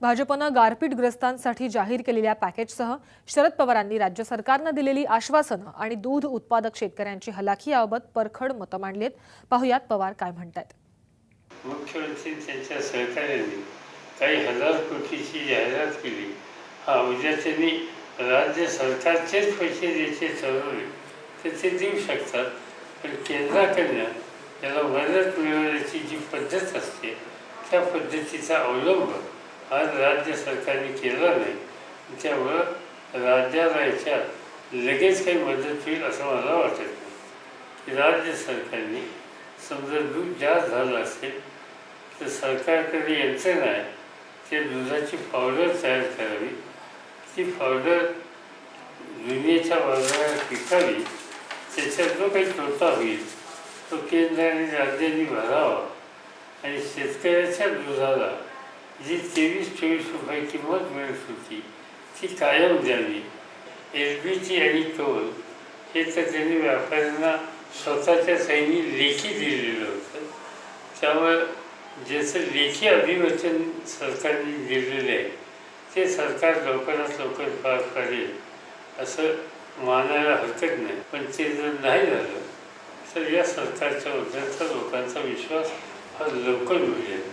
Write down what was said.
भाजपनं गारपीटग्रस्तांसाठी जाहीर केलेल्या पॅकेजसह शरद पवारांनी राज्य सरकारनं दिलेली आश्वासनं आणि दूध उत्पादक शेतकऱ्यांची हलाखी याबाबत परखड मतं मांडलीत। पाहुयात पवार काय म्हणतात। मुख्यमंत्री त्यांच्या सहकार्याने काही हजार कोटीची जाहिरात केली। उद्या त्यांनी राज्य सरकारचेच पैसे द्यायचे ठरवले तर ते देऊ शकतात, पण केंद्राकडनं त्याला मदत मिळवण्याची जी पद्धत असते त्या पद्धतीचा अवलंब आज राज्य सरकारने केला नाही। त्यामुळं राज्याला याच्यात लगेच काही मदत होईल असं मला वाटत नाही। राज्य सरकारने समजा दूध जास्त झालं असेल तर सरकारकडे यंत्रणा आहे, त्या दुधाची पावडर तयार करावी, ती पावडर दुनियेच्या बाजारात विकावी, त्याच्यात जो काही तोटा होईल तो केंद्र आणि राज्यांनी भरावा आणि शेतकऱ्याच्या दुधाला जी 23-24 रुपये किंमत मिळत होती ती कायम द्यावी। LBG आणि टोल हे तर त्यांनी व्यापाऱ्यांना स्वतःच्या सैनी लेखी दिलेलं होतं, त्यामुळे ज्याचं लेखी अभिवचन सरकारने दिलेलं आहे ते सरकार लवकरात लवकर पार पाडेल असं मानायला हरकत नाही। पण ते जर नाही झालं तर या सरकारच्या बद्दलचा लोकांचा विश्वास हा लवकर मिळेल।